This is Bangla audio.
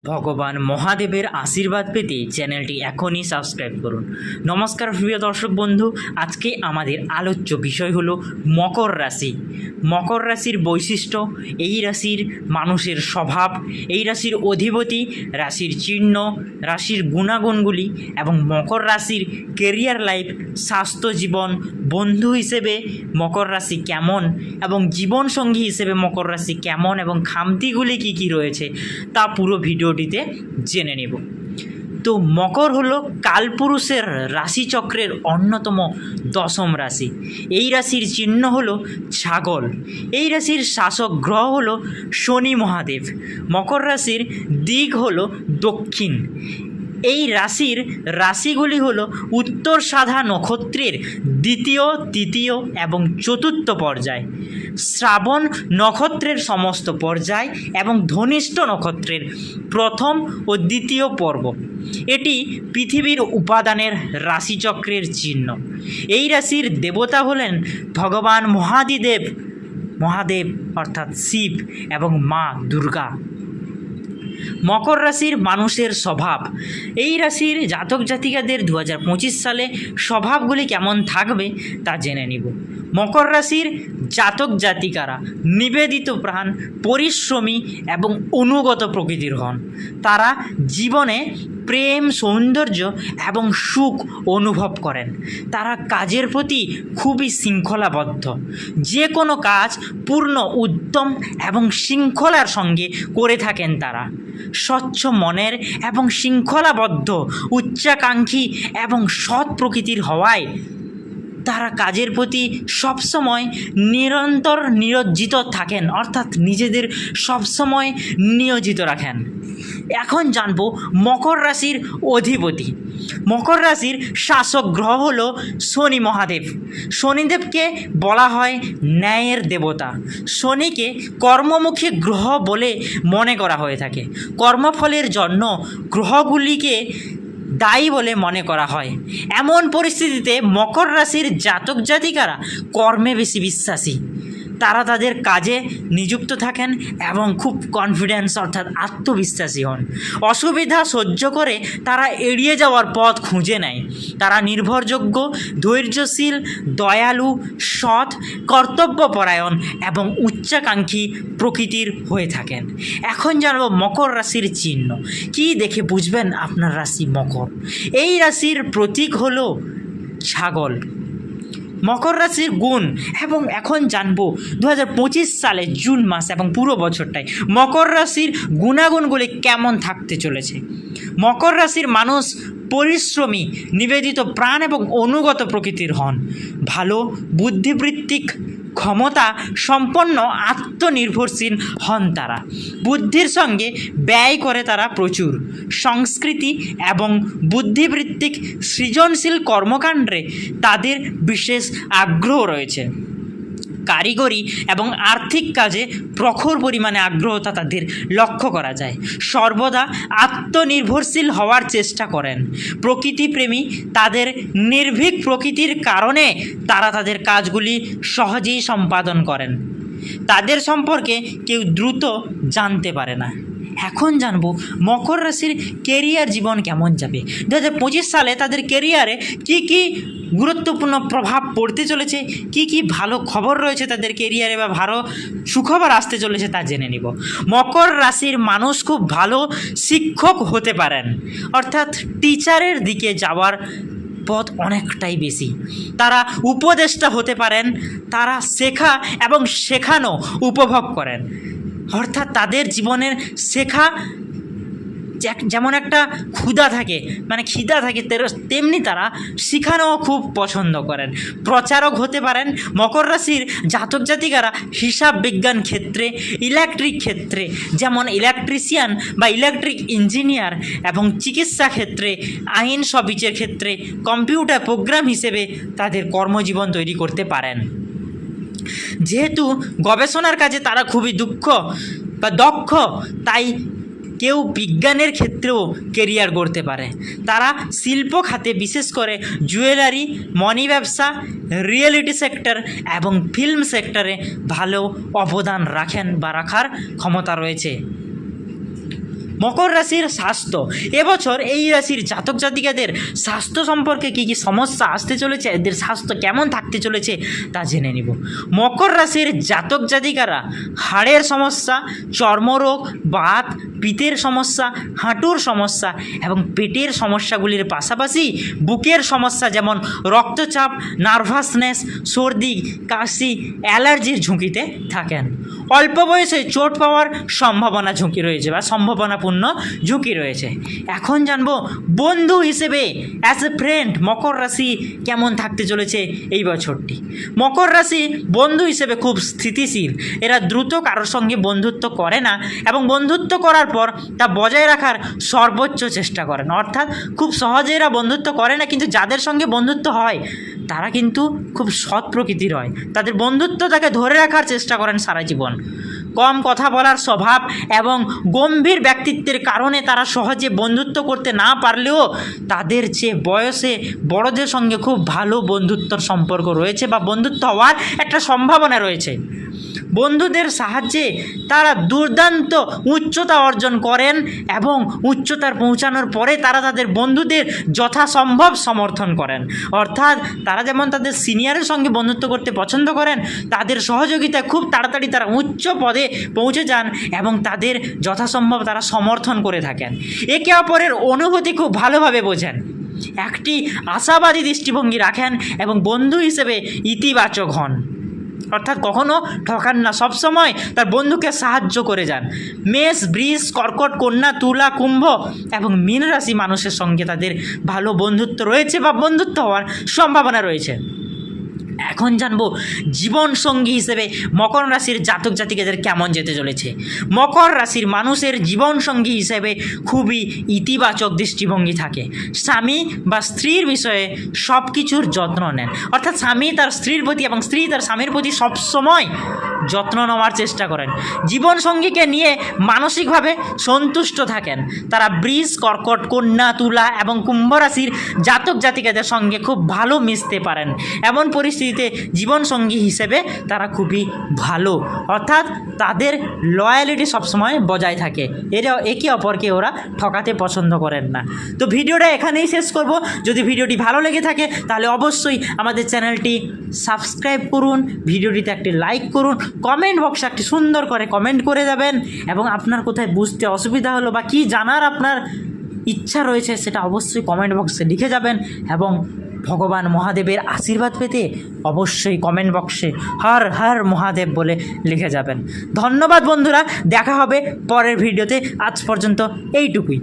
ভগবান মহাদেবের আশীর্বাদ পেতে চ্যানেলটি এখনই সাবস্ক্রাইব করুন। নমস্কার প্রিয় দর্শক বন্ধু, আজকে আমাদের আলোচ্য বিষয় হলো মকর রাশি। মকর রাশির বৈশিষ্ট্য, এই রাশির মানুষের স্বভাব, এই রাশির অধিপতি, রাশির চিহ্ন, রাশির গুণাগুণগুলি এবং মকর রাশির কেরিয়ার লাইফ, স্বাস্থ্য জীবন, বন্ধু হিসেবে মকর রাশি কেমন এবং জীবনসঙ্গী হিসেবে মকর রাশি কেমন এবং খামতিগুলি কী কী রয়েছে তা পুরো ভিডিওটিতে জেনে নেব। তো মকর হলো কালপুরুষের রাশিচক্রের অন্যতম দশম রাশি। এই রাশির চিহ্ন হলো ছাগল। এই রাশির শাসক গ্রহ হলো শনি মহাদেব। মকর রাশির দিক হলো দক্ষিণ। এই রাশির রাশিগুলি হলো উত্তরসাধা নক্ষত্রের দ্বিতীয়, তৃতীয় এবং চতুর্থ পর্যায়, শ্রাবণ নক্ষত্রের সমস্ত পর্যায় এবং ধনিষ্ঠ নক্ষত্রের প্রথম ও দ্বিতীয় পর্ব। এটি পৃথিবীর উপাদানের রাশিচক্রের চিহ্ন। এই রাশির দেবতা হলেন ভগবান মহাদেব অর্থাৎ শিব এবং মা দুর্গা। মকর রাশির মানুষের স্বভাব, এই রাশির জাতক জাতিকাদের 2025 সালে স্বভাবগুলি কেমন থাকবে তা জেনে নিব। মকর রাশির জাতক জাতিকারা নিবেদিত প্রাণ, পরিশ্রমী এবং অনুগত প্রকৃতির হন। তারা জীবনে প্রেম, সৌন্দর্য এবং সুখ অনুভব করেন। তারা কাজের প্রতি খুবই শৃঙ্খলাবদ্ধ। যে কোনো কাজ পূর্ণ উদ্যম এবং শৃঙ্খলার সঙ্গে করে থাকেন। তারা স্বচ্ছ মনের এবং শৃঙ্খলাবদ্ধ, উচ্চাকাঙ্ক্ষী এবং সৎ প্রকৃতির হওয়ায় তারা কাজের প্রতি সবসময় নিরন্তর নিয়োজিত থাকেন, অর্থাৎ নিজেদের সবসময় নিয়োজিত রাখেন। এখন জানব মকর রাশির অধিপতি। মকর রাশির শাসক গ্রহ হলো শনি মহাদেব। শনিদেবকে বলা হয় ন্যায়ের দেবতা। শনিকে কর্মমুখী গ্রহ বলে মনে করা হয়ে থাকে। কর্মফলের জন্য গ্রহগুলিকে দায়ী বলে মনে করা হয়। এমন পরিস্থিতিতে মকর রাশির জাতক জাতিকারা কর্মে বেশি বিশ্বাসী। তারা তাদের কাজে নিযুক্ত থাকেন এবং খুব কনফিডেন্স অর্থাৎ আত্মবিশ্বাসী হন। অসুবিধা সহ্য করে তারা এড়িয়ে যাওয়ার পথ খুঁজে নেয়। তারা নির্ভরযোগ্য, ধৈর্যশীল, দয়ালু, সৎ, কর্তব্যপরায়ণ এবং উচ্চাকাঙ্ক্ষী প্রকৃতির হয়ে থাকেন। এখন জানব মকর রাশির চিহ্ন। কি দেখে বুঝবেন আপনার রাশি মকর? এই রাশির প্রতীক হলো ছাগল। মকর রাশির গুণ এবং এখন জানবো 2025 সালে জুন মাস এবং পুরো বছরটায় মকর রাশির গুণাগুণগুলি কেমন থাকতে চলেছে। মকর রাশির মানুষ পরিশ্রমী, নিবেদিত প্রাণ এবং অনুগত প্রকৃতির হন। ভালো বুদ্ধিবৃত্তিক ক্ষমতা সম্পন্ন, আত্মনির্ভরশীল হন তারা। বুদ্ধির সঙ্গে ব্যয় করে তারা প্রচুর। সংস্কৃতি এবং বুদ্ধিবৃত্তিক সৃজনশীল কর্মকাণ্ডে তাদের বিশেষ আগ্রহ রয়েছে। কারিগরি এবং আর্থিক কাজে প্রখর পরিমাণে আগ্রহতা তাদের লক্ষ্য করা যায়। সর্বদা আত্মনির্ভরশীল হওয়ার চেষ্টা করেন। প্রকৃতিপ্রেমী, তাদের নির্ভীক প্রকৃতির কারণে তারা তাদের কাজগুলি সহজেই সম্পাদন করেন। তাদের সম্পর্কে কেউ দ্রুত জানতে পারে না। এখন জানবো মকর রাশির কেরিয়ার জীবন কেমন যাবে। 2025 সালে তাদের কেরিয়ারে কি গুরুত্বপূর্ণ প্রভাব পড়তে চলেছে, কি ভালো খবর রয়েছে তাদের কেরিয়ারে বা ভালো সুখবর আসতে চলেছে তা জেনে নিব। মকর রাশির মানুষ খুব ভালো শিক্ষক হতে পারেন, অর্থাৎ টিচারের দিকে যাওয়ার পথ অনেকটাই বেশি। তারা উপদেষ্টা হতে পারেন। তারা শেখা এবং শেখানো উপভোগ করেন, অর্থাৎ তাদের জীবনের শেখা যেমন একটা খিদা থাকে তেমনি তারা শেখানোও খুব পছন্দ করেন। প্রচারক হতে পারেন। মকর রাশির জাতক জাতিকারা হিসাব বিজ্ঞান ক্ষেত্রে, ইলেকট্রিক ক্ষেত্রে যেমন ইলেকট্রিশিয়ান বা ইলেকট্রিক ইঞ্জিনিয়ার এবং চিকিৎসা ক্ষেত্রে, আইন সবিচের ক্ষেত্রে কম্পিউটার প্রোগ্রাম হিসেবে তাদের কর্মজীবন তৈরি করতে পারেন। যেহেতু গবেষণার কাজে তারা খুবই দক্ষ, তাই কেউ বিজ্ঞানের ক্ষেত্রেও কেরিয়ার গড়তে পারে। তারা শিল্প খাতে, বিশেষ করে জুয়েলারি, মনি ব্যবসা, রিয়েলিটি সেক্টর এবং ফিল্ম সেক্টরে ভালো অবদান রাখেন বা রাখার ক্ষমতা রয়েছে। মকর রাশির স্বাস্থ্য। এবছর এই রাশির জাতক জাতিকাদের স্বাস্থ্য সম্পর্কে কী কী সমস্যা আসতে চলেছে, এদের স্বাস্থ্য কেমন থাকতে চলেছে তা জেনে নিব। মকর রাশির জাতক জাতিকারা হাড়ের সমস্যা, চর্মরোগ, বাত, পিত্তের সমস্যা, হাঁটুর সমস্যা এবং পেটের সমস্যাগুলির পাশাপাশি বুকের সমস্যা যেমন রক্তচাপ, নার্ভাসনেস, সর্দি, কাশি, অ্যালার্জির ঝুঁকিতে থাকেন। অল্প বয়সে চোট পাওয়ার ঝুঁকি রয়েছে বা সম্ভাবনাপূর্ণ ঝুঁকি রয়েছে। এখন জানবো বন্ধু হিসেবে অ্যাজ এ ফ্রেন্ড মকর রাশি কেমন থাকতে চলেছে এই বছরটি। মকর রাশি বন্ধু হিসেবে খুব স্থিতিশীল। এরা দ্রুত কারোর সঙ্গে বন্ধুত্ব করে না এবং বন্ধুত্ব করার পর তা বজায় রাখার সর্বোচ্চ চেষ্টা করেন। অর্থাৎ খুব সহজে এরা বন্ধুত্ব করে না, কিন্তু যাদের সঙ্গে বন্ধুত্ব হয় তারা কিন্তু খুব সৎ প্রকৃতির হয়। তাদের বন্ধুত্বটাকে ধরে রাখার চেষ্টা করেন সারা জীবন। কম কথা বলার স্বভাব এবং গম্ভীর ব্যক্তিত্বের কারণে তারা সহজে বন্ধুত্ব করতে না পারলেও তাদের চেয়ে বয়সে বড়দের সঙ্গে খুব ভালো বন্ধুত্বর সম্পর্ক রয়েছে বা বন্ধুত্ব হওয়ার একটা সম্ভাবনা রয়েছে। বন্ধুদের সাহায্যে তারা দুর্দান্ত উচ্চতা অর্জন করেন এবং উচ্চতার পৌঁছানোর পরে তারা তাদের বন্ধুদের যথাসম্ভব সমর্থন করেন। অর্থাৎ তারা যেমন তাদের সিনিয়রের সঙ্গে বন্ধুত্ব করতে পছন্দ করেন, তাদের সহযোগিতায় খুব তাড়াতাড়ি তারা উচ্চ পদে পৌঁছে যান এবং তাদের যথাসম্ভব তারা সমর্থন করে থাকেন। একে অপরের অনুভূতি খুব ভালোভাবে বোঝেন, একটি আশাবাদী দৃষ্টিভঙ্গি রাখেন এবং বন্ধু হিসেবে ইতিবাচক হন। অর্থাৎ কখনো ঠকান না, সবসময় তার বন্ধুকে সাহায্য করে যান। মেষ, বৃষ, কর্কট, কন্যা, তুলা, কুম্ভ এবং মীন রাশি মানুষের সঙ্গে তাদের ভালো বন্ধুত্ব রয়েছে বা বন্ধুত্ব হওয়ার সম্ভাবনা রয়েছে। এখন জানবো জীবন সঙ্গী হিসেবে মকর রাশির জাতক জাতিকাদের কেমন যেতে চলেছে। মকর রাশির মানুষের জীবন সঙ্গী হিসেবে খুবই ইতিবাচক দৃষ্টিভঙ্গি থাকে। স্বামী বা স্ত্রীর বিষয়ে সব কিছুর যত্ন নেন। অর্থাৎ স্বামী তার স্ত্রীর প্রতি এবং স্ত্রী তার স্বামীর প্রতি সবসময় যত্ন নেওয়ার চেষ্টা করেন। জীবন সঙ্গীকে নিয়ে মানসিকভাবে সন্তুষ্ট থাকেন। তারা বৃষ, কর্কট, কন্যা, তুলা এবং কুম্ভ রাশির জাতক জাতিকাদের সঙ্গে খুব ভালো মিশতে পারেন। এমন পরিস্থিতিতে জীবনসঙ্গী হিসেবে তারা খুবই ভালো, অর্থাৎ তাদের লয়ালিটি সবসময় বজায় থাকে। এরা একে অপরকে ওরা ঠকাতে পছন্দ করেন না। তো ভিডিওটা এখানেই শেষ করব। যদি ভিডিওটি ভালো লেগে থাকে তাহলে অবশ্যই আমাদের চ্যানেলটি সাবস্ক্রাইব করুন, ভিডিওটিতে একটি লাইক করুন, কমেন্ট বক্সে একটি সুন্দর করে কমেন্ট করে যাবেন এবং আপনার কোথায় বুঝতে অসুবিধা হলো বা কী জানার আপনার ইচ্ছা রয়েছে সেটা অবশ্যই কমেন্ট বক্সে লিখে যাবেন এবং ভগবান মহাদেবের আশীর্বাদ পেতে অবশ্যই কমেন্ট বক্সে হর হর মহাদেব বলে লিখে যাবেন। ধন্যবাদ বন্ধুরা, দেখা হবে পরের ভিডিওতে। আজ পর্যন্ত এইটুকুই।